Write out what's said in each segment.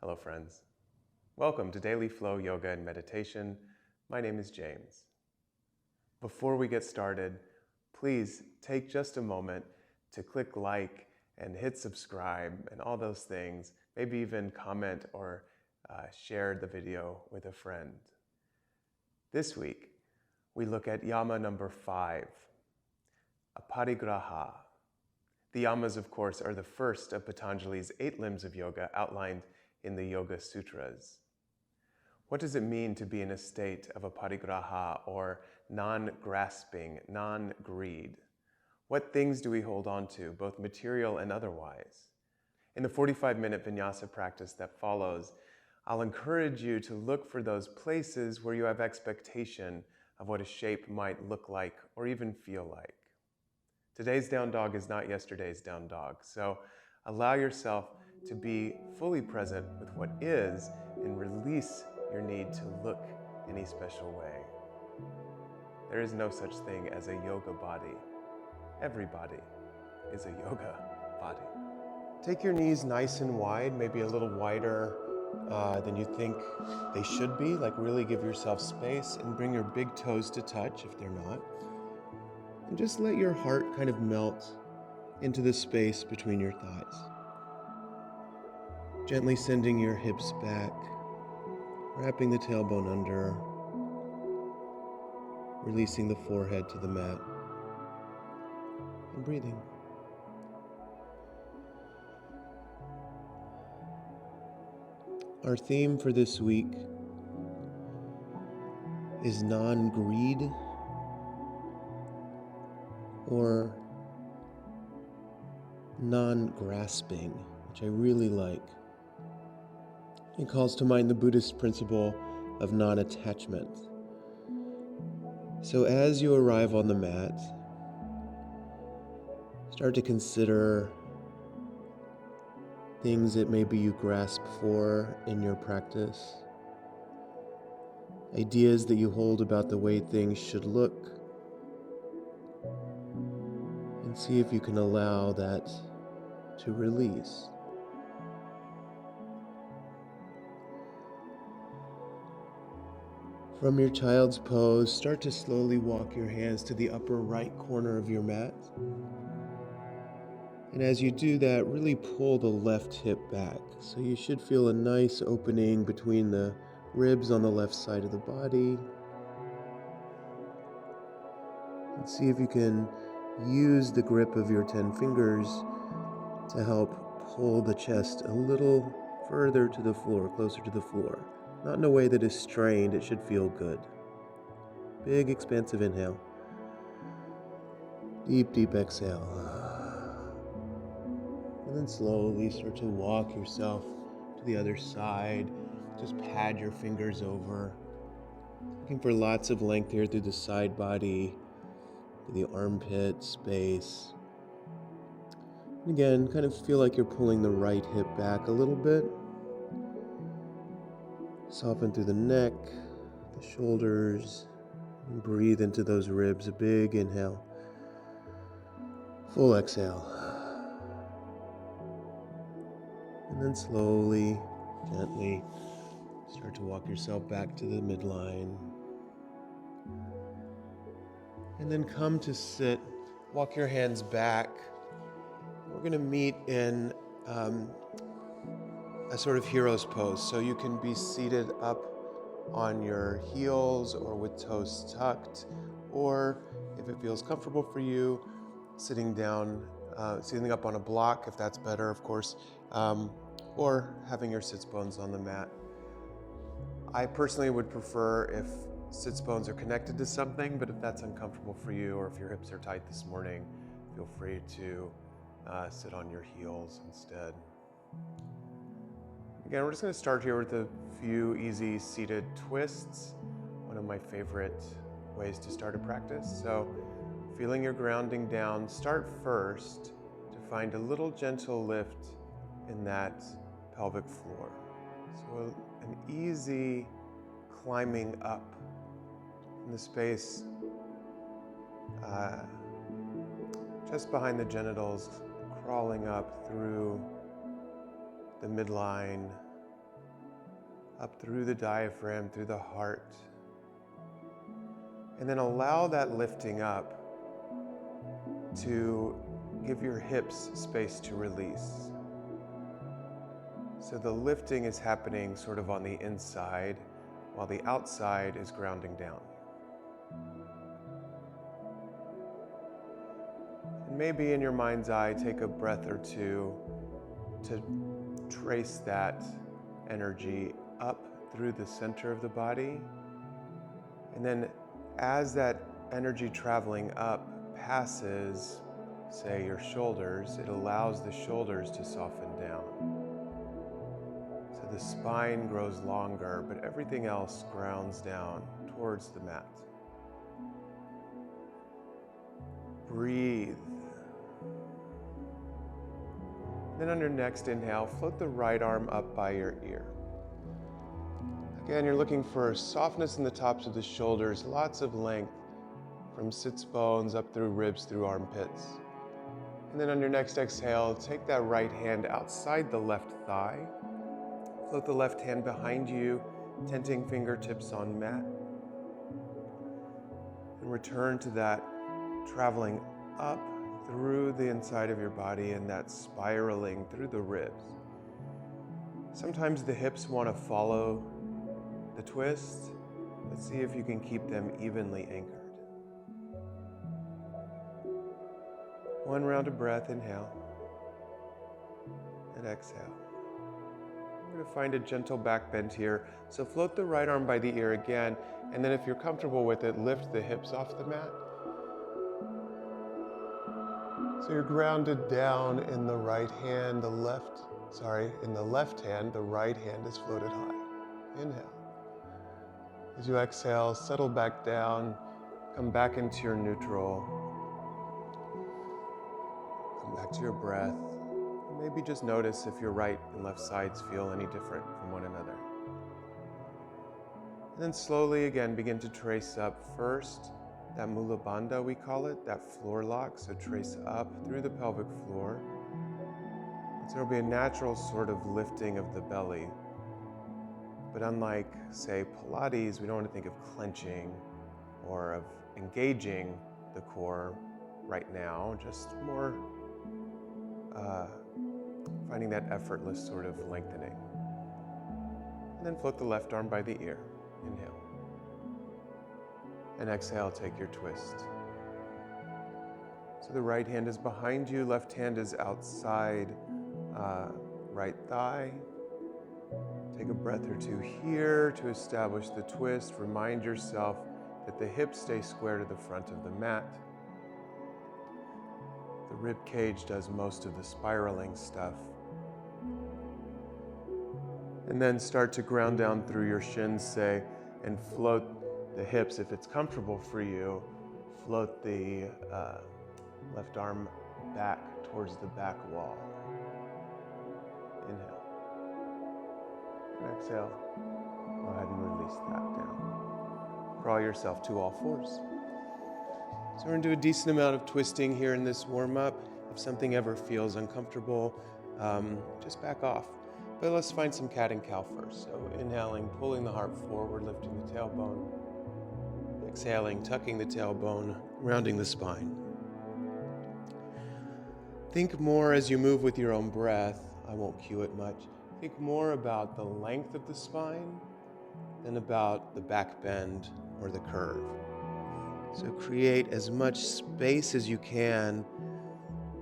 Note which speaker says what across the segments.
Speaker 1: Hello friends. Welcome to Daily Flow Yoga and Meditation. My name is James. Before we get started, please take just a moment to click like and hit subscribe and all those things. Maybe even comment or share the video with a friend. This week, we look at yama number 5, Aparagraha. The yamas, of course, are the first of Patanjali's 8 limbs of yoga outlined in the Yoga Sutras. What does it mean to be in a state of aparigraha, or non-grasping, non-greed? What things do we hold on to, both material and otherwise? In the 45-minute Vinyasa practice that follows, I'll encourage you to look for those places where you have expectation of what a shape might look like or even feel like. Today's down dog is not yesterday's down dog, so allow yourself to be fully present with what is and release your need to look any special way. There is no such thing as a yoga body. Every body is a yoga body. Take your knees nice and wide, maybe a little wider than you think they should be, like really give yourself space, and bring your big toes to touch if they're not. And just let your heart kind of melt into the space between your thighs. Gently sending your hips back, wrapping the tailbone under, releasing the forehead to the mat, and breathing. Our theme for this week is non-greed, or non-grasping, which I really like. It calls to mind the Buddhist principle of non-attachment. So as you arrive on the mat, start to consider things that maybe you grasp for in your practice, ideas that you hold about the way things should look, and see if you can allow that to release. From your child's pose, start to slowly walk your hands to the upper right corner of your mat. And as you do that, really pull the left hip back. So you should feel a nice opening between the ribs on the left side of the body. And see if you can use the grip of your 10 fingers to help pull the chest a little further to the floor, closer to the floor. Not in a way that is strained, it should feel good. Big, expansive inhale. Deep, deep exhale. And then slowly start to walk yourself to the other side. Just pad your fingers over. Looking for lots of length here through the side body, through the armpit space. And again, kind of feel like you're pulling the right hip back a little bit. Soften through the neck, the shoulders, and breathe into those ribs. A big inhale. Full exhale. And then slowly, gently, start to walk yourself back to the midline. And then come to sit. Walk your hands back. We're going to meet in a sort of hero's pose. So you can be seated up on your heels or with toes tucked, or if it feels comfortable for you, sitting down, sitting up on a block if that's better, of course, or having your sits bones on the mat. I personally would prefer if sits bones are connected to something, but if that's uncomfortable for you, or if your hips are tight this morning, feel free to sit on your heels instead. Again, we're just going to start here with a few easy seated twists, one of my favorite ways to start a practice. So feeling your grounding down, start first to find a little gentle lift in that pelvic floor. So an easy climbing up in the space just behind the genitals, crawling up through the midline, up through the diaphragm, through the heart. And then allow that lifting up to give your hips space to release. So the lifting is happening sort of on the inside, while the outside is grounding down. And maybe in your mind's eye, take a breath or two to trace that energy up through the center of the body. And then as that energy traveling up passes, say, your shoulders, it allows the shoulders to soften down. So the spine grows longer, but everything else grounds down towards the mat. Breathe. Then on your next inhale, float the right arm up by your ear. Again, you're looking for softness in the tops of the shoulders, lots of length from sits bones up through ribs, through armpits. And then on your next exhale, take that right hand outside the left thigh. Float the left hand behind you, tenting fingertips on mat. And return to that traveling up through the inside of your body and that spiraling through the ribs. Sometimes the hips want to follow the twist. Let's see if you can keep them evenly anchored. One round of breath, inhale, and exhale. We're going to find a gentle back bend here. So float the right arm by the ear again, and then if you're comfortable with it, lift the hips off the mat. So you're grounded down in the right hand, in the left hand, the right hand is floated high. Inhale. As you exhale, settle back down, come back into your neutral. Come back to your breath. Maybe just notice if your right and left sides feel any different from one another. And then slowly again begin to trace up first, that mula bandha we call it, that floor lock. So trace up through the pelvic floor. So there will be a natural sort of lifting of the belly. But unlike, say, Pilates, we don't want to think of clenching or of engaging the core right now, just more finding that effortless sort of lengthening. And then float the left arm by the ear. Inhale. And exhale, take your twist. So the right hand is behind you, left hand is outside right thigh. Take a breath or two here to establish the twist. Remind yourself that the hips stay square to the front of the mat. The rib cage does most of the spiraling stuff. And then start to ground down through your shins, say, and float the hips if it's comfortable for you. Float the left arm back towards the back wall. Inhale. And exhale. Go ahead and release that down. Crawl yourself to all fours. So we're going to do a decent amount of twisting here in this warm-up. If something ever feels uncomfortable, just back off. But let's find some cat and cow first. So inhaling, pulling the heart forward, lifting the tailbone. Exhaling, tucking the tailbone, rounding the spine. Think more as you move with your own breath. I won't cue it much. Think more about the length of the spine than about the back bend or the curve. So create as much space as you can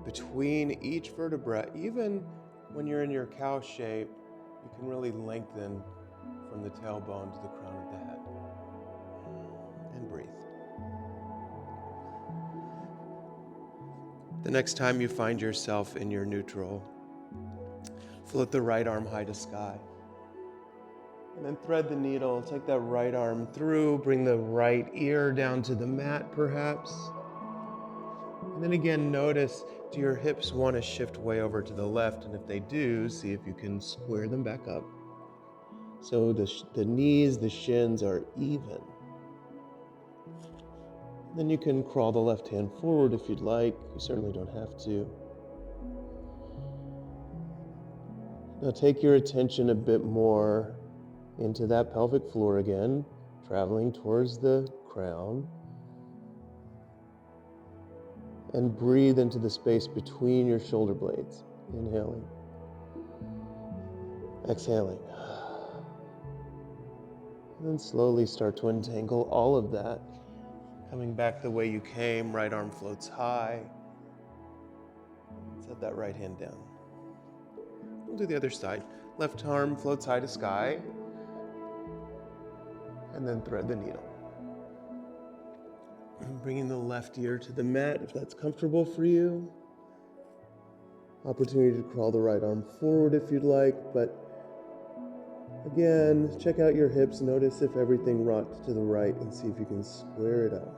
Speaker 1: between each vertebra. Even when you're in your cow shape, you can really lengthen from the tailbone to the crown of the head. And breathe. The next time you find yourself in your neutral, float the right arm high to sky. And then thread the needle, take that right arm through, bring the right ear down to the mat perhaps. And then again, notice, do your hips want to shift way over to the left? And if they do, see if you can square them back up. So the knees, the shins are even. Then you can crawl the left hand forward if you'd like. You certainly don't have to. Now take your attention a bit more into that pelvic floor again, traveling towards the crown. And breathe into the space between your shoulder blades. Inhaling. Exhaling. And then slowly start to untangle all of that. Coming back the way you came, right arm floats high. Set that right hand down. We'll do the other side. Left arm floats high to sky. And then thread the needle. Bringing the left ear to the mat if that's comfortable for you. Opportunity to crawl the right arm forward if you'd like, but again, check out your hips. Notice if everything rocks to the right and see if you can square it up.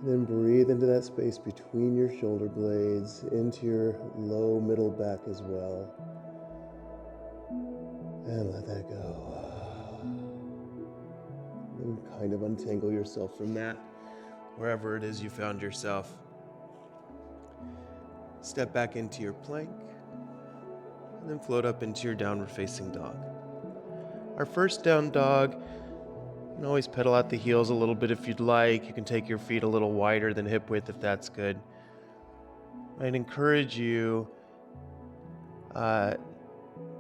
Speaker 1: And then breathe into that space between your shoulder blades, into your low middle back as well. And let that go. And kind of untangle yourself from that, wherever it is you found yourself. Step back into your plank, and then float up into your downward facing dog. Our first down dog, you can always pedal out the heels a little bit if you'd like. You can take your feet a little wider than hip width if that's good. I'd encourage you to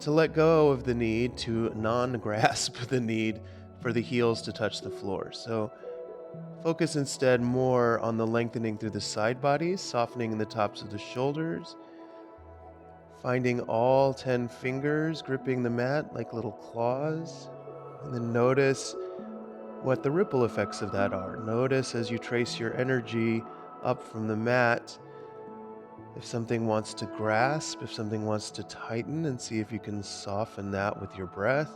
Speaker 1: let go of the need to non-grasp the need for the heels to touch the floor. So focus instead more on the lengthening through the side bodies, softening in the tops of the shoulders, finding all 10 fingers gripping the mat like little claws, and then notice what the ripple effects of that are. Notice as you trace your energy up from the mat, if something wants to grasp, if something wants to tighten, and see if you can soften that with your breath.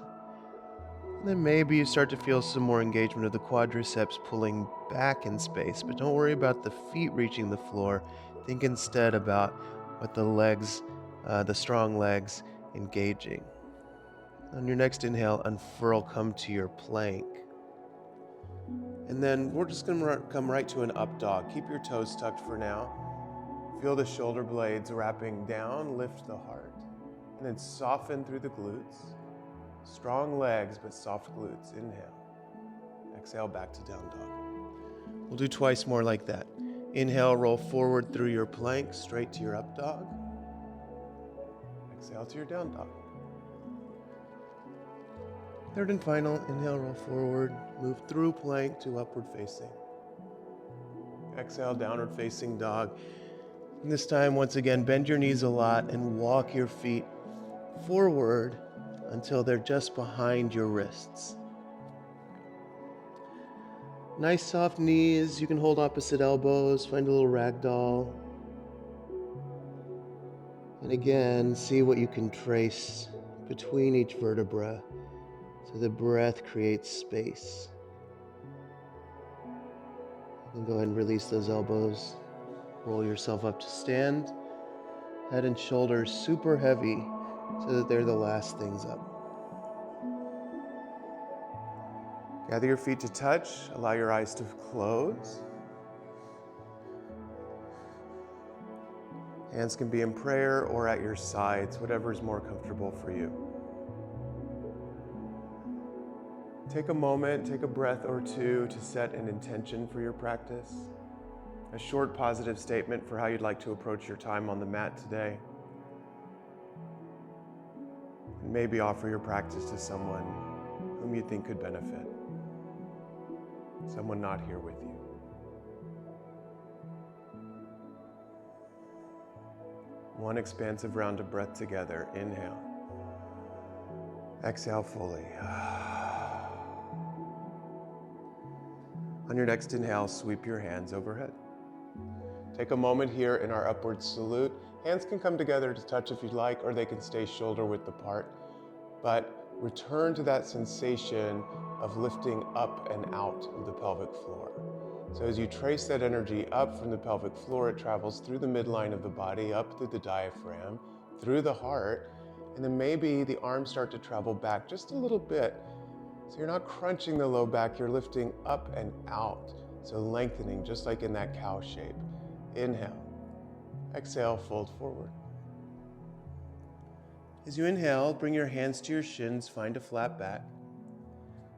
Speaker 1: And then maybe you start to feel some more engagement of the quadriceps pulling back in space, but don't worry about the feet reaching the floor. Think instead about what the legs, the strong legs, engaging. On your next inhale, unfurl, come to your plank. And then we're just going to come right to an up dog. Keep your toes tucked for now. Feel the shoulder blades wrapping down, lift the heart, and then soften through the glutes. Strong legs, but soft glutes. Inhale. Exhale, back to down dog. We'll do twice more like that. Inhale, roll forward through your plank, straight to your up dog. Exhale to your down dog. Third and final, inhale, roll forward, move through plank to upward facing. Exhale, downward facing dog. And this time, once again, bend your knees a lot and walk your feet forward until they're just behind your wrists. Nice soft knees. You can hold opposite elbows, find a little ragdoll. And again, see what you can trace between each vertebra so the breath creates space. And go ahead and release those elbows. Roll yourself up to stand. Head and shoulders super heavy so that they're the last things up. Gather your feet to touch. Allow your eyes to close. Hands can be in prayer or at your sides, whatever is more comfortable for you. Take a moment, take a breath or two to set an intention for your practice. A short positive statement for how you'd like to approach your time on the mat today. And maybe offer your practice to someone whom you think could benefit. Someone not here with you. One expansive round of breath together. Inhale. Exhale fully. On your next inhale, sweep your hands overhead. Take a moment here in our upward salute. Hands can come together to touch if you'd like, or they can stay shoulder width apart. But return to that sensation of lifting up and out of the pelvic floor. So as you trace that energy up from the pelvic floor, it travels through the midline of the body, up through the diaphragm, through the heart, and then maybe the arms start to travel back just a little bit. So you're not crunching the low back, you're lifting up and out. So lengthening, just like in that cow shape. Inhale. Exhale, fold forward. As you inhale, bring your hands to your shins, find a flat back.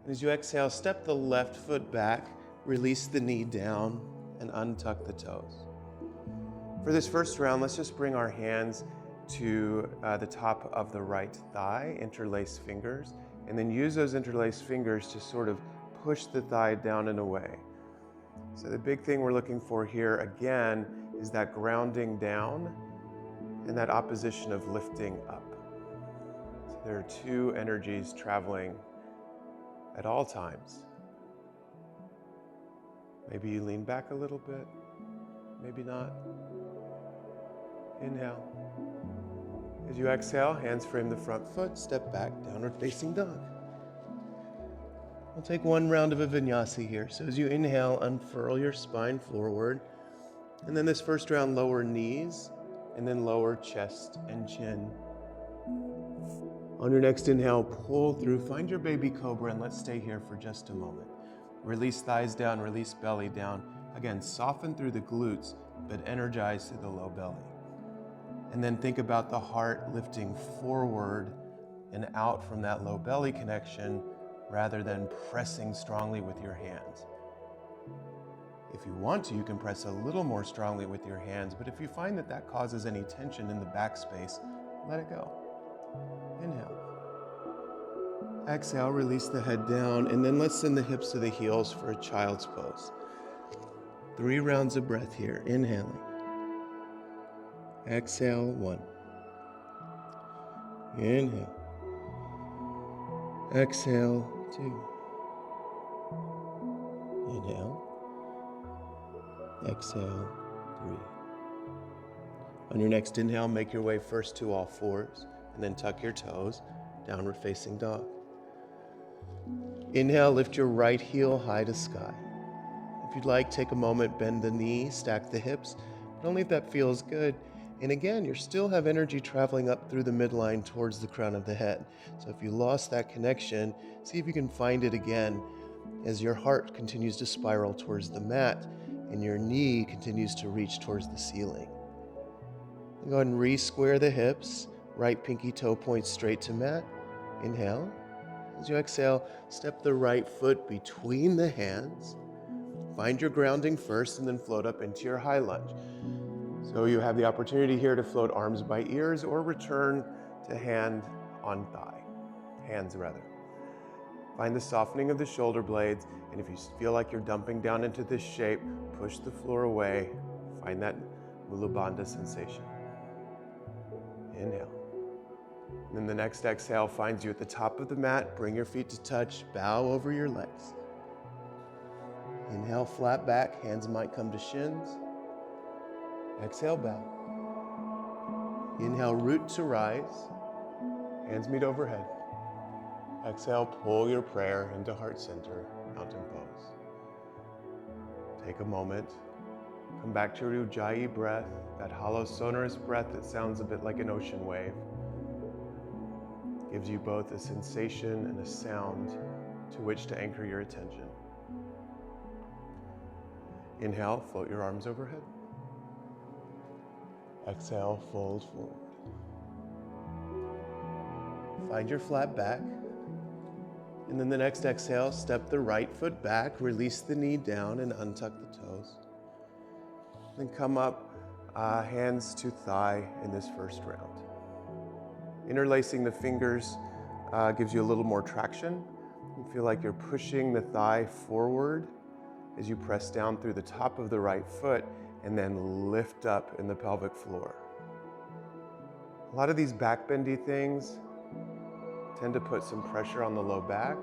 Speaker 1: And as you exhale, step the left foot back, release the knee down, and untuck the toes. For this first round, let's just bring our hands to the top of the right thigh, interlace fingers, and then use those interlaced fingers to sort of push the thigh down and away. So the big thing we're looking for here, again, is that grounding down and that opposition of lifting up. So there are two energies traveling at all times. Maybe you lean back a little bit, maybe not. Inhale. As you exhale, hands frame the front foot, step back, downward facing dog. We'll take one round of a vinyasa here. So as you inhale, unfurl your spine forward. And then this first round, lower knees, and then lower chest and chin. On your next inhale, pull through, find your baby cobra, and let's stay here for just a moment. Release thighs down, release belly down. Again, soften through the glutes, but energize through the low belly. And then think about the heart lifting forward and out from that low belly connection rather than pressing strongly with your hands. If you want to, you can press a little more strongly with your hands, but if you find that that causes any tension in the back space, let it go. Inhale. Exhale, release the head down, and then let's send the hips to the heels for a child's pose. 3 rounds of breath here. Inhaling. Exhale, 1. Inhale. Exhale, 2. Inhale. Exhale, 3. On your next inhale, make your way first to all fours, and then tuck your toes, downward facing dog. Inhale, lift your right heel high to sky. If you'd like, take a moment, bend the knee, stack the hips, but only if that feels good. And again, you still have energy traveling up through the midline towards the crown of the head. So if you lost that connection, see if you can find it again as your heart continues to spiral towards the mat and your knee continues to reach towards the ceiling. Go ahead and re-square the hips, right pinky toe points straight to mat. Inhale. As you exhale, step the right foot between the hands. Find your grounding first and then float up into your high lunge. So you have the opportunity here to float arms by ears or return to hand on thigh. Hands rather. Find the softening of the shoulder blades, and if you feel like you're dumping down into this shape, push the floor away. Find that Mula Bandha sensation. Inhale. And then the next exhale finds you at the top of the mat. Bring your feet to touch, bow over your legs. Inhale, flat back, hands might come to shins. Exhale, bow. Inhale, root to rise. Hands meet overhead. Exhale, pull your prayer into heart center, mountain pose. Take a moment. Come back to your Ujjayi breath, that hollow sonorous breath that sounds a bit like an ocean wave. Gives you both a sensation and a sound to which to anchor your attention. Inhale, float your arms overhead. Exhale, fold forward. Find your flat back. And then the next exhale, step the right foot back, release the knee down and untuck the toes. Then come up, hands to thigh in this first round. Interlacing the fingers gives you a little more traction. You feel like you're pushing the thigh forward as you press down through the top of the right foot and then lift up in the pelvic floor. A lot of these back bendy things tend to put some pressure on the low back,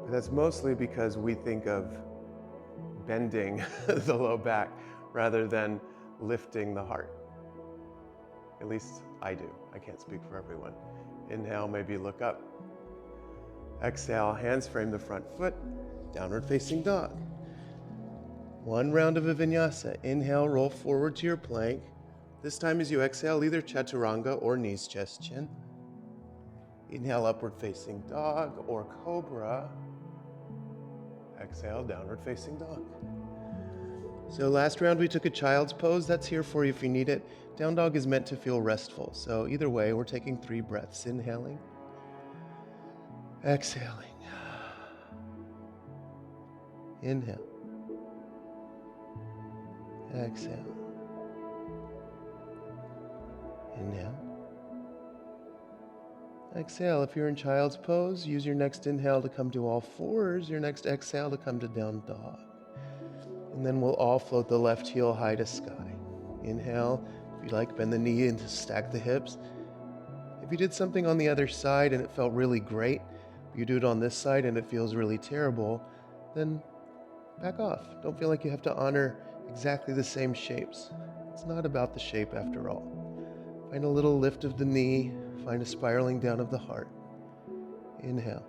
Speaker 1: but that's mostly because we think of bending the low back rather than lifting the heart. At least I do. I can't speak for everyone. Inhale, maybe look up. Exhale, hands frame the front foot, downward facing dog. One round of a vinyasa. Inhale, roll forward to your plank. This time as you exhale, either chaturanga or knees, chest, chin. Inhale, upward facing dog or cobra. Exhale, downward facing dog. So last round we took a child's pose. That's here for you if you need it. Down dog is meant to feel restful. So either way, we're taking 3 breaths. Inhaling. Exhaling. Inhale. Exhale. Inhale. Exhale. If you're in child's pose, use your next inhale to come to all fours, your next exhale to come to down dog. And then we'll all float the left heel high to sky. Inhale. If you like, bend the knee and stack the hips. If you did something on the other side and it felt really great, but you do it on this side and it feels really terrible, then back off. Don't feel like you have to honor exactly the same shapes. It's not about the shape after all. Find a little lift of the knee. Find a spiraling down of the heart. Inhale.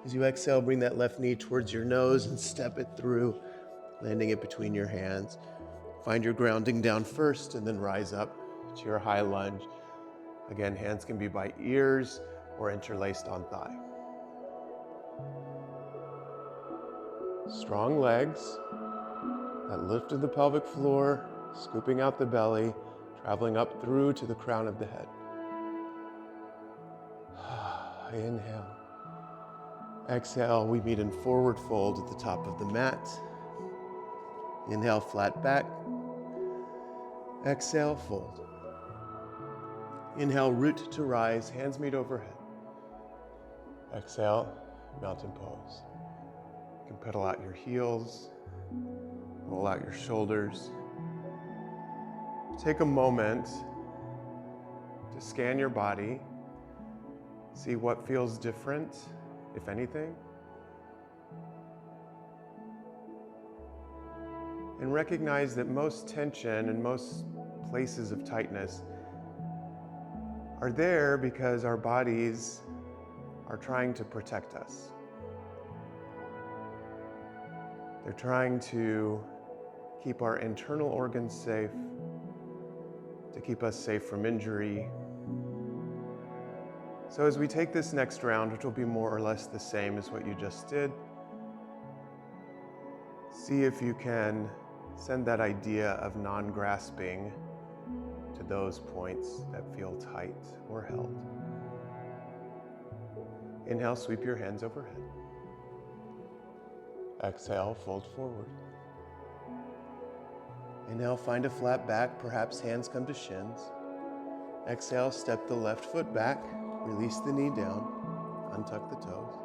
Speaker 1: As you exhale, bring that left knee towards your nose and step it through, landing it between your hands. Find your grounding down first and then rise up to your high lunge. Again, hands can be by ears or interlaced on thigh. Strong legs, that lift of the pelvic floor, scooping out the belly, traveling up through to the crown of the head. Inhale. Exhale, we meet in forward fold at the top of the mat. Inhale, flat back. Exhale, fold. Inhale, root to rise, hands meet overhead. Exhale, mountain pose. You can pedal out your heels, roll out your shoulders. Take a moment to scan your body, see what feels different, if anything. And recognize that most tension and most places of tightness are there because our bodies are trying to protect us. They're trying to keep our internal organs safe, to keep us safe from injury. So as we take this next round, which will be more or less the same as what you just did, see if you can send that idea of non-grasping to those points that feel tight or held. Inhale, sweep your hands overhead. Exhale, fold forward. Inhale, find a flat back, perhaps hands come to shins. Exhale, step the left foot back, release the knee down, untuck the toes.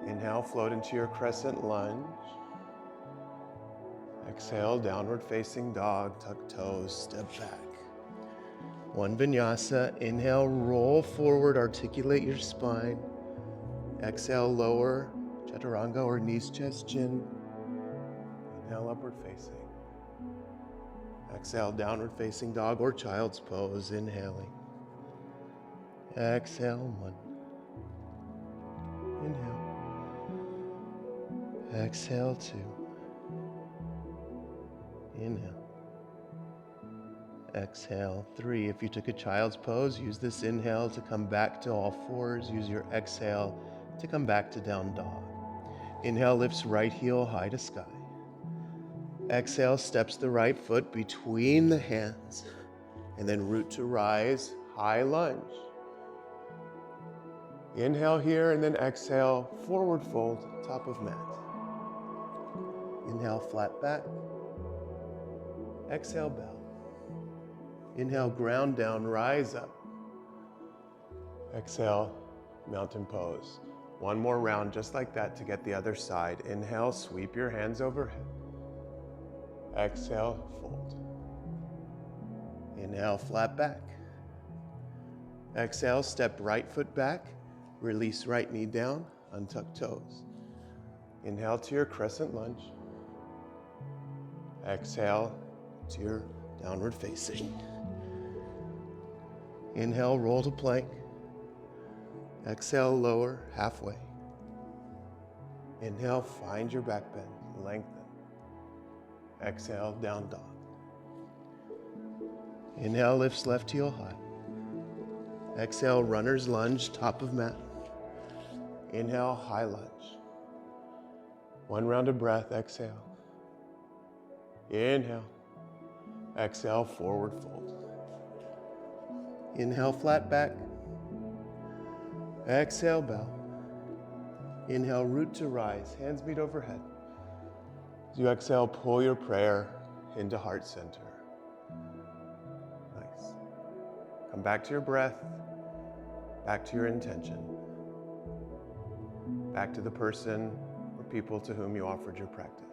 Speaker 1: Inhale, float into your crescent lunge. Exhale, downward facing dog, tuck toes, step back. One vinyasa. Inhale, roll forward, articulate your spine. Exhale, lower, chaturanga or knees, chest, chin. Inhale, upward facing. Exhale, downward facing dog or child's pose, inhaling. Exhale, 1. Inhale. Exhale, 2. Inhale. Exhale, 3. If you took a child's pose, use this inhale to come back to all fours. Use your exhale to come back to down dog. Inhale, lifts right heel high to sky. Exhale, steps the right foot between the hands. And then root to rise, high lunge. Inhale here and then exhale, forward fold, top of mat. Inhale, flat back. Exhale, bow. Inhale, ground down, rise up. Exhale, mountain pose. One more round just like that to get the other side. Inhale, sweep your hands overhead. Exhale, fold. Inhale, flat back. Exhale, step right foot back. Release right knee down, untuck toes. Inhale to your crescent lunge. Exhale to your downward facing. Inhale, roll to plank. Exhale, lower, halfway. Inhale, find your back bend, lengthen. Exhale, down dog. Inhale, lifts left heel high. Exhale, runner's lunge, top of mat. Inhale, high lunge. One round of breath, exhale. Inhale. Exhale, forward fold. Inhale, flat back. Exhale, bow. Inhale, root to rise, hands meet overhead. As you exhale, pull your prayer into heart center. Nice. Come back to your breath, back to your intention, back to the person or people to whom you offered your practice.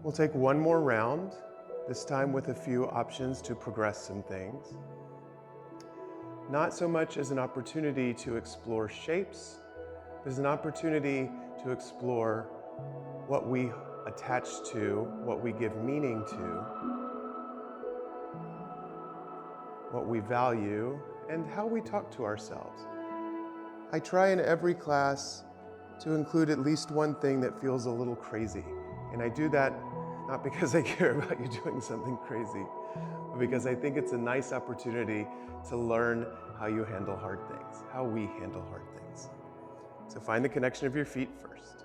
Speaker 1: We'll take one more round, this time with a few options to progress some things. Not so much as an opportunity to explore shapes, but as an opportunity to explore what we attach to, what we give meaning to, what we value, and how we talk to ourselves. I try in every class to include at least one thing that feels a little crazy. And I do that not because I care about you doing something crazy, but because I think it's a nice opportunity to learn how you handle hard things, how we handle hard things. So find the connection of your feet first.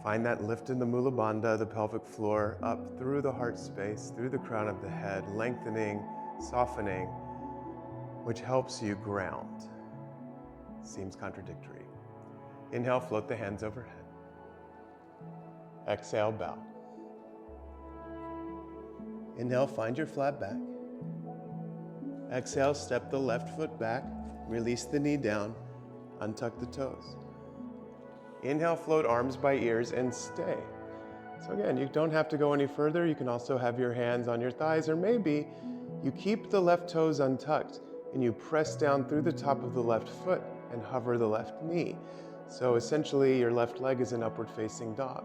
Speaker 1: Find that lift in the Mula Bandha, the pelvic floor, up through the heart space, through the crown of the head, lengthening, softening, which helps you ground. Seems contradictory. Inhale, float the hands overhead. Exhale, bow. Inhale, find your flat back. Exhale, step the left foot back, release the knee down, untuck the toes. Inhale, float arms by ears and stay. So again, you don't have to go any further. You can also have your hands on your thighs, or maybe you keep the left toes untucked and you press down through the top of the left foot and hover the left knee. So essentially your left leg is an upward facing dog.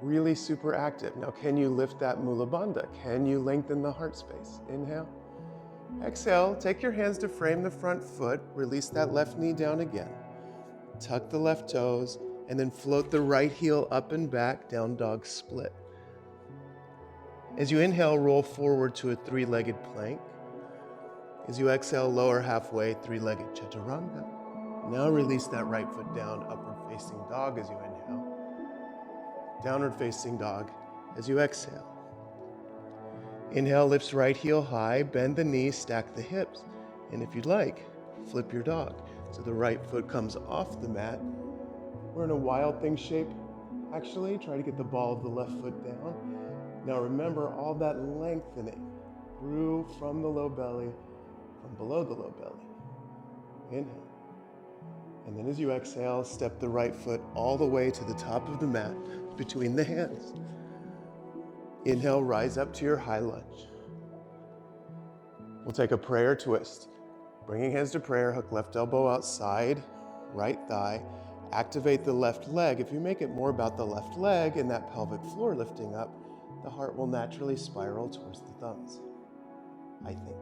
Speaker 1: Really super active. Now, can you lift that Mula Bandha? Can you lengthen the heart space? Inhale. Exhale, take your hands to frame the front foot, release that left knee down again. Tuck the left toes, and then float the right heel up and back, down dog split. As you inhale, roll forward to a three-legged plank. As you exhale, lower halfway, three-legged chaturanga. Now release that right foot down, upward facing dog as you inhale. Downward facing dog as you exhale. Inhale, lifts right heel high, bend the knees, stack the hips. And if you'd like, flip your dog. So the right foot comes off the mat. We're in a wild thing shape. Actually, try to get the ball of the left foot down. Now remember all that lengthening through from the low belly, from below the low belly. Inhale. And then as you exhale, step the right foot all the way to the top of the mat between the hands. Inhale, rise up to your high lunge. We'll take a prayer twist. Bringing hands to prayer, hook left elbow outside, right thigh. Activate the left leg. If you make it more about the left leg and that pelvic floor lifting up, the heart will naturally spiral towards the thumbs, I think.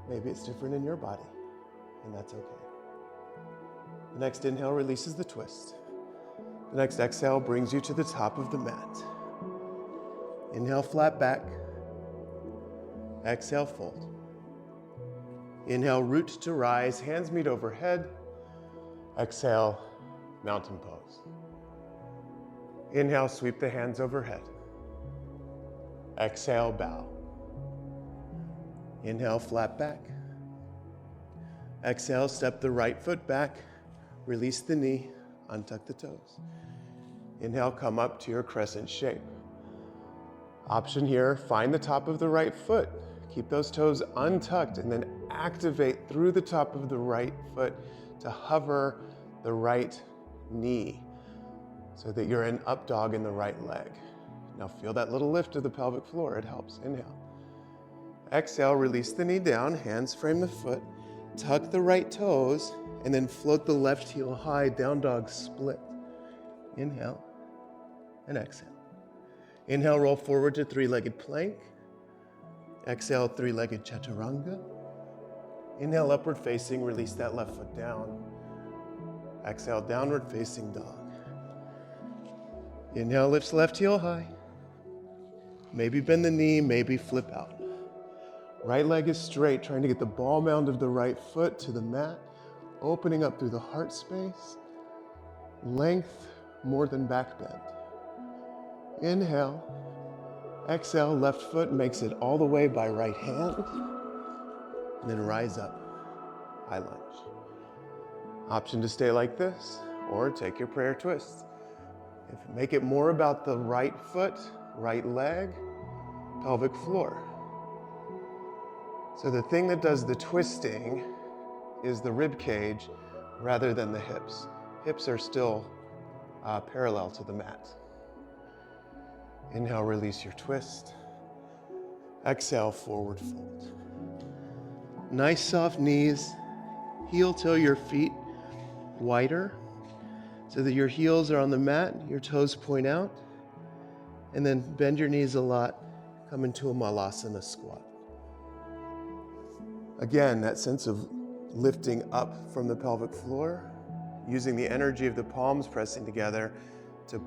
Speaker 1: Maybe it's different in your body, and that's okay. The next inhale releases the twist. The next exhale brings you to the top of the mat. Inhale, flat back. Exhale, fold. Inhale, root to rise, hands meet overhead. Exhale, mountain pose. Inhale, sweep the hands overhead. Exhale, bow. Inhale, flat back. Exhale, step the right foot back, release the knee, untuck the toes. Inhale, come up to your crescent shape. Option here, find the top of the right foot. Keep those toes untucked and then activate through the top of the right foot to hover the right knee so that you're in up dog in the right leg. Now feel that little lift of the pelvic floor, it helps. Inhale. Exhale, release the knee down, hands frame the foot, tuck the right toes, and then float the left heel high, down dog split. Inhale and exhale. Inhale, roll forward to three-legged plank. Exhale, three-legged chaturanga. Inhale, upward facing, release that left foot down. Exhale, downward facing dog. Inhale, lifts left heel high. Maybe bend the knee, maybe flip out. Right leg is straight, trying to get the ball mound of the right foot to the mat, opening up through the heart space. Length more than back bend. Inhale. Exhale, left foot makes it all the way by right hand. And then rise up, high lunge. Option to stay like this, or take your prayer twist. Make it more about the right foot, right leg, pelvic floor. So the thing that does the twisting is the rib cage rather than the hips. Hips are still parallel to the mat. Inhale, release your twist. Exhale, forward fold. Nice soft knees. Heel toe your feet wider so that your heels are on the mat, your toes point out, and then bend your knees a lot, come into a malasana squat. Again, that sense of lifting up from the pelvic floor, using the energy of the palms pressing together to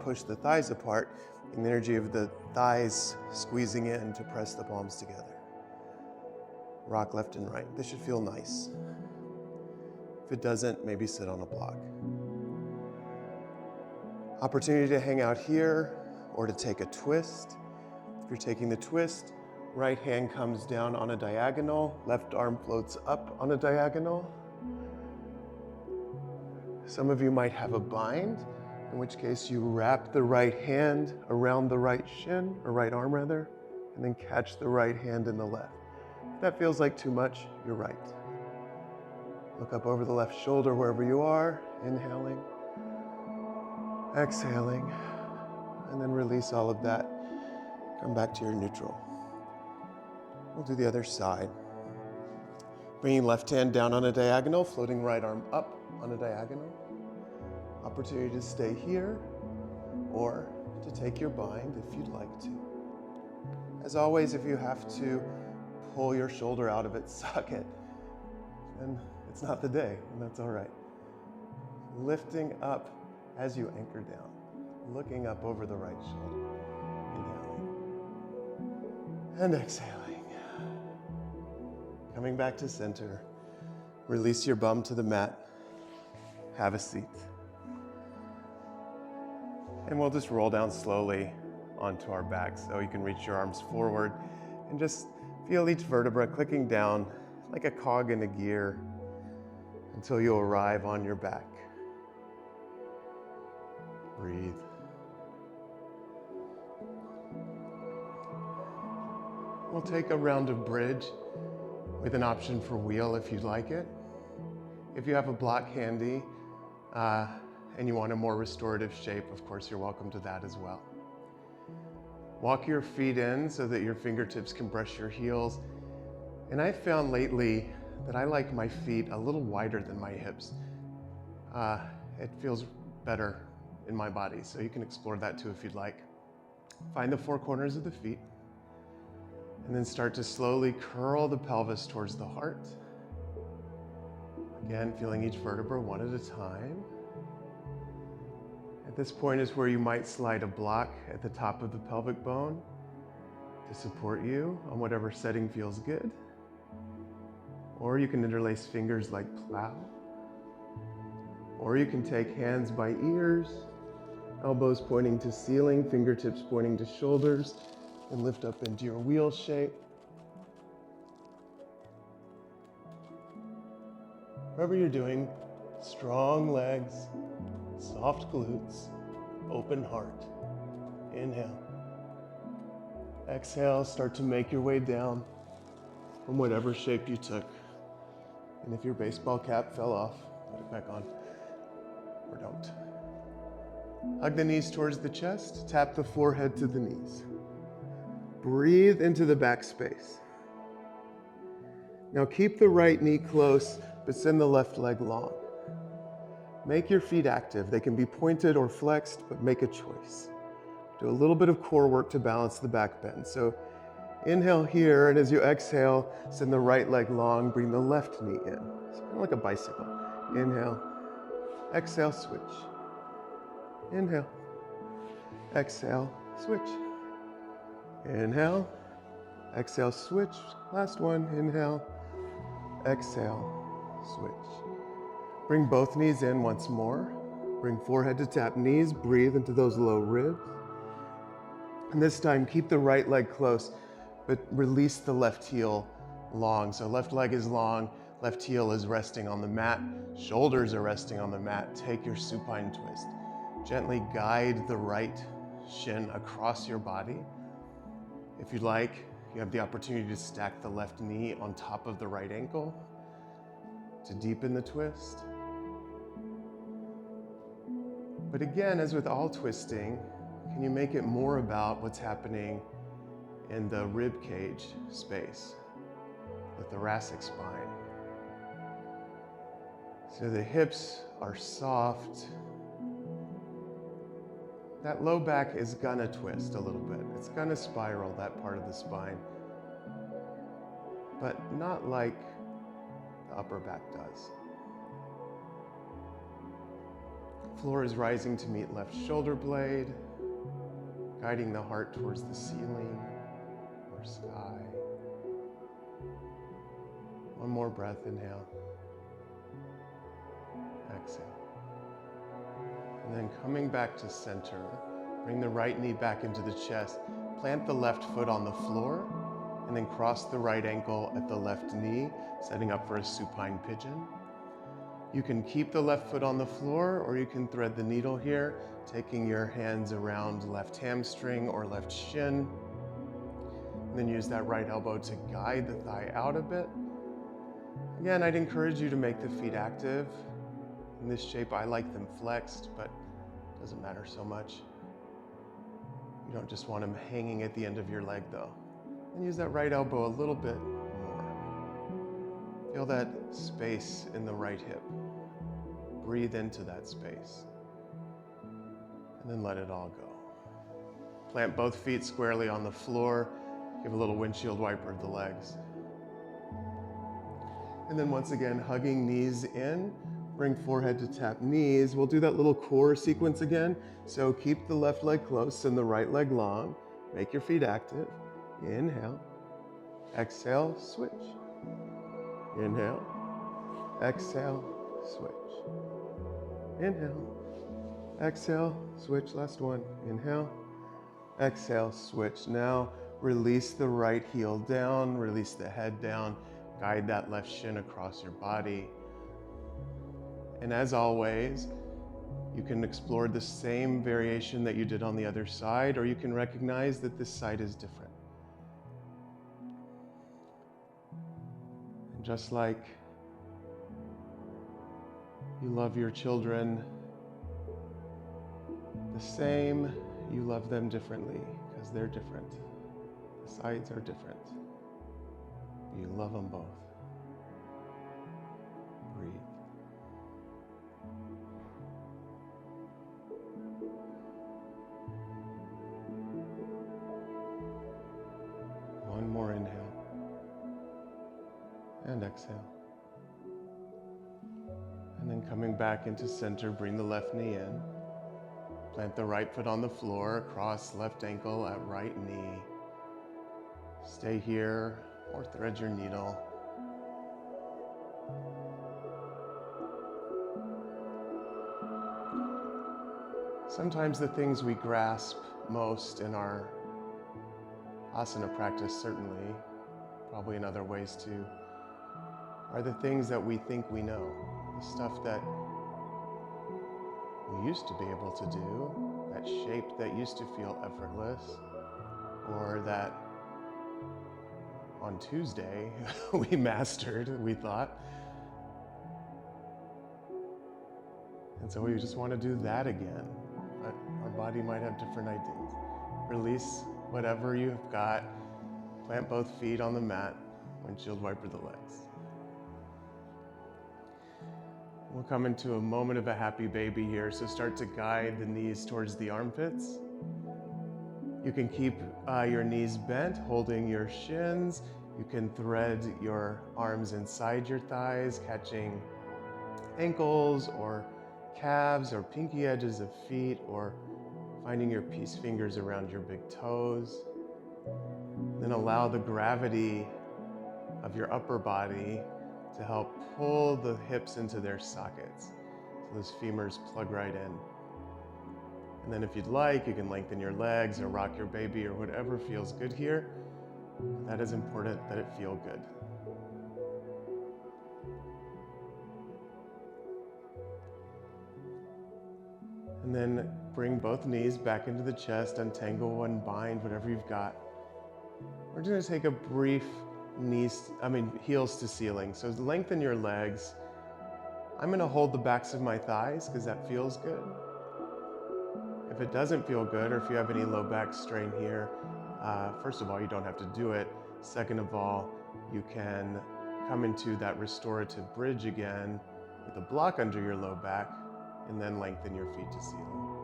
Speaker 1: push the thighs apart, and the energy of the thighs squeezing in to press the palms together. Rock left and right. This should feel nice. If it doesn't, maybe sit on a block. Opportunity to hang out here or to take a twist. If you're taking the twist, right hand comes down on a diagonal, left arm floats up on a diagonal. Some of you might have a bind, in which case you wrap the right hand around the right shin, or right arm rather, and then catch the right hand in the left. If that feels like too much, you're right. Look up over the left shoulder wherever you are, inhaling, exhaling, and then release all of that. Come back to your neutral. We'll do the other side. Bringing left hand down on a diagonal, floating right arm up on a diagonal. Opportunity to stay here or to take your bind if you'd like to. As always, if you have to pull your shoulder out of its socket, then it's not the day, and that's all right. Lifting up as you anchor down, looking up over the right shoulder, inhaling and exhaling. Coming back to center, release your bum to the mat, have a seat. And we'll just roll down slowly onto our back so you can reach your arms forward and just feel each vertebra clicking down like a cog in a gear until you arrive on your back. Breathe. We'll take a round of bridge with an option for wheel if you'd like it. If you have a block handy and you want a more restorative shape, of course, you're welcome to that as well. Walk your feet in so that your fingertips can brush your heels. And I've found lately that I like my feet a little wider than my hips. It feels better in my body, so you can explore that too if you'd like. Find the four corners of the feet, and then start to slowly curl the pelvis towards the heart. Again, feeling each vertebra one at a time. At this point is where you might slide a block at the top of the pelvic bone to support you on whatever setting feels good. Or you can interlace fingers like plow. Or you can take hands by ears, elbows pointing to ceiling, fingertips pointing to shoulders, and lift up into your wheel shape. Whatever you're doing, strong legs, soft glutes, open heart. Inhale. Exhale, start to make your way down from whatever shape you took. And if your baseball cap fell off, put it back on, or don't. Hug the knees towards the chest, tap the forehead to the knees. Breathe into the back space. Now keep the right knee close, but send the left leg long. Make your feet active. They can be pointed or flexed, but make a choice. Do a little bit of core work to balance the back bend. So inhale here, and as you exhale, send the right leg long, bring the left knee in. It's kind of like a bicycle. Inhale, exhale, switch. Inhale, exhale, switch. Inhale, exhale, switch. Last one, inhale, exhale, switch. Bring both knees in once more. Bring forehead to tap knees, breathe into those low ribs. And this time, keep the right leg close, but release the left heel long. So left leg is long, left heel is resting on the mat, shoulders are resting on the mat. Take your supine twist. Gently guide the right shin across your body. If you'd like, you have the opportunity to stack the left knee on top of the right ankle to deepen the twist. But again, as with all twisting, can you make it more about what's happening in the rib cage space, the thoracic spine? So the hips are soft. That low back is gonna twist a little bit. It's gonna spiral that part of the spine, but not like the upper back does. Floor is rising to meet left shoulder blade, guiding the heart towards the ceiling or sky. One more breath, inhale. Exhale. And then coming back to center, bring the right knee back into the chest, plant the left foot on the floor, and then cross the right ankle at the left knee, setting up for a supine pigeon. You can keep the left foot on the floor, or you can thread the needle here, taking your hands around left hamstring or left shin. And then use that right elbow to guide the thigh out a bit. Again, I'd encourage you to make the feet active. In this shape, I like them flexed, but it doesn't matter so much. You don't just want them hanging at the end of your leg though. And use that right elbow a little bit more. Feel that space in the right hip. Breathe into that space. And then let it all go. Plant both feet squarely on the floor. Give a little windshield wiper of the legs. And then once again, hugging knees in. Bring forehead to tap knees. We'll do that little core sequence again. So keep the left leg close and the right leg long. Make your feet active. Inhale. Exhale, switch. Inhale. Exhale, switch. Inhale. Exhale, switch. Last one. Inhale. Exhale, switch. Now release the right heel down, release the head down, guide that left shin across your body. And as always, you can explore the same variation that you did on the other side, or you can recognize that this side is different. And just like you love your children the same, you love them differently because they're different. The sides are different. You love them both. Breathe. One more inhale. And exhale. And then coming back into center, bring the left knee in. Plant the right foot on the floor, cross left ankle at right knee. Stay here or thread your needle. Sometimes the things we grasp most in our asana practice, certainly, probably in other ways too, are the things that we think we know, the stuff that we used to be able to do, that shape that used to feel effortless, or that on Tuesday we mastered, we thought. And so we just want to do that again, but our body might have different ideas. Release whatever you've got, plant both feet on the mat, windshield wiper the legs. We'll come into a moment of a happy baby here, so start to guide the knees towards the armpits. You can keep your knees bent, holding your shins. You can thread your arms inside your thighs, catching ankles or calves or pinky edges of feet, or finding your peace fingers around your big toes. Then allow the gravity of your upper body to help pull the hips into their sockets. those femurs plug right in. And then if you'd like, you can lengthen your legs or rock your baby or whatever feels good here. That is important that it feel good. And then bring both knees back into the chest, untangle, unbind, whatever you've got. We're going to take a brief heels to ceiling. So lengthen your legs. I'm going to hold the backs of my thighs because that feels good. If it doesn't feel good, or if you have any low back strain here, first of all, you don't have to do it. Second of all, you can come into that restorative bridge again with a block under your low back, and then lengthen your feet to ceiling.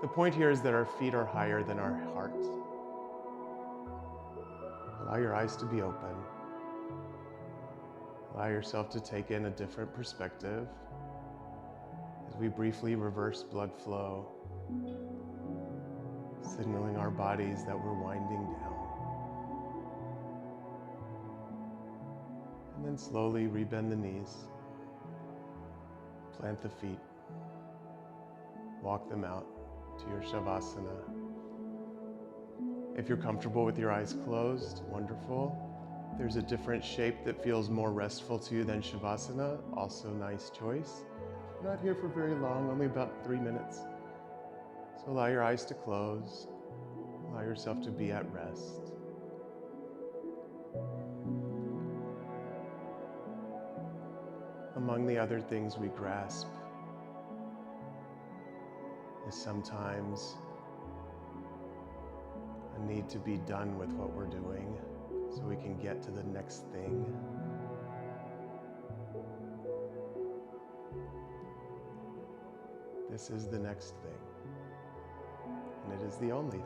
Speaker 1: The point here is that our feet are higher than our heart. Allow your eyes to be open. Allow yourself to take in a different perspective as we briefly reverse blood flow, signaling our bodies that we're winding down. And then slowly rebend the knees, plant the feet, walk them out to your Shavasana. If you're comfortable with your eyes closed, wonderful. If there's a different shape that feels more restful to you than Shavasana, also nice choice. We're not here for very long, only about 3 minutes. So allow your eyes to close. Allow yourself to be at rest. Among the other things we grasp is sometimes a need to be done with what we're doing so we can get to the next thing. This is the next thing, and it is the only thing.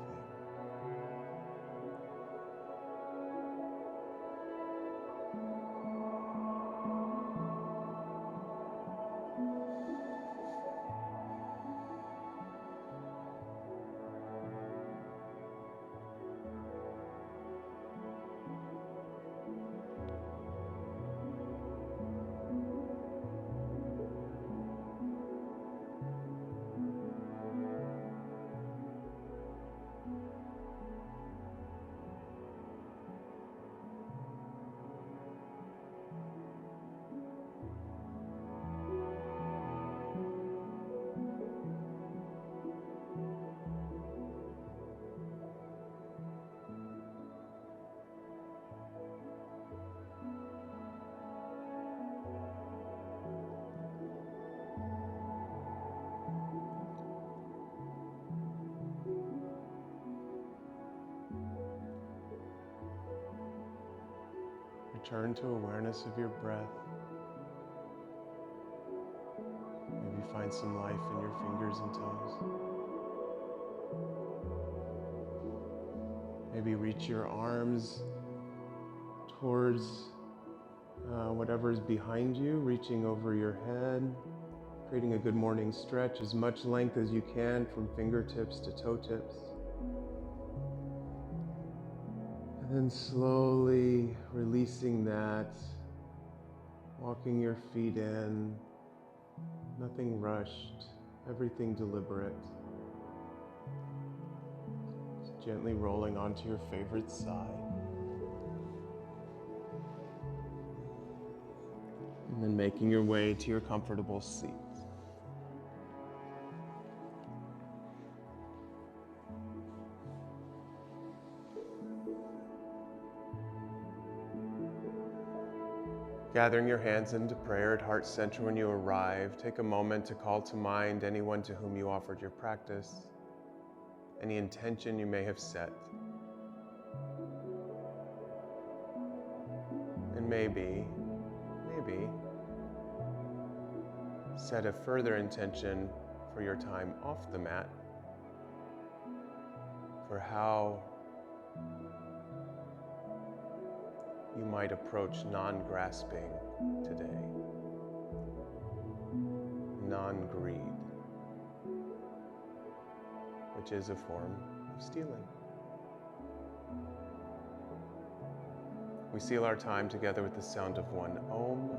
Speaker 1: Return to awareness of your breath. Maybe find some life in your fingers and toes. Maybe reach your arms towards whatever is behind you, reaching over your head, creating a good morning stretch, as much length as you can from fingertips to toe tips. And then slowly releasing that, walking your feet in, nothing rushed, everything deliberate. Just gently rolling onto your favorite side. And then making your way to your comfortable seat. Gathering your hands into prayer at heart center when you arrive, take a moment to call to mind anyone to whom you offered your practice, any intention you may have set. And maybe, set a further intention for your time off the mat, for how you might approach non-grasping today, non-greed, which is a form of stealing. We seal our time together with the sound of one Om.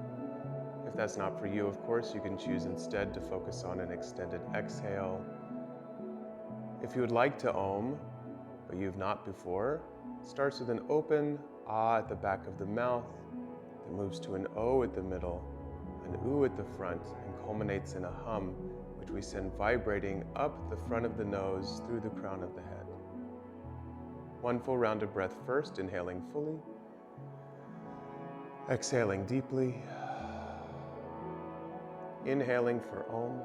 Speaker 1: If If that's not for you, of course, you can choose instead to focus on an extended exhale. If you would like to Om, but you've not before, it starts with an open Ah at the back of the mouth, that moves to an O at the middle, an U at the front, and culminates in a hum, which we send vibrating up the front of the nose through the crown of the head. One full round of breath first, inhaling fully, exhaling deeply, inhaling for Om.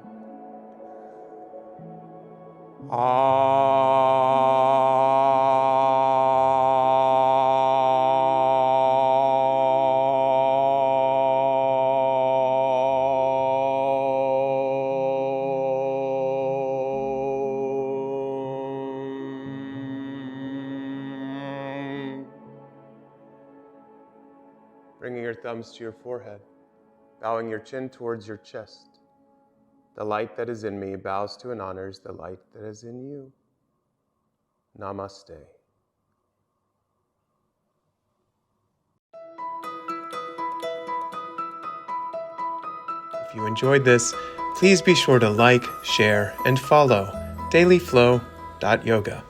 Speaker 1: Bringing your thumbs to your forehead, bowing your chin towards your chest. The light that is in me bows to and honors the light that is in you. Namaste. If you enjoyed this, please be sure to like, share, and follow dailyflow.yoga.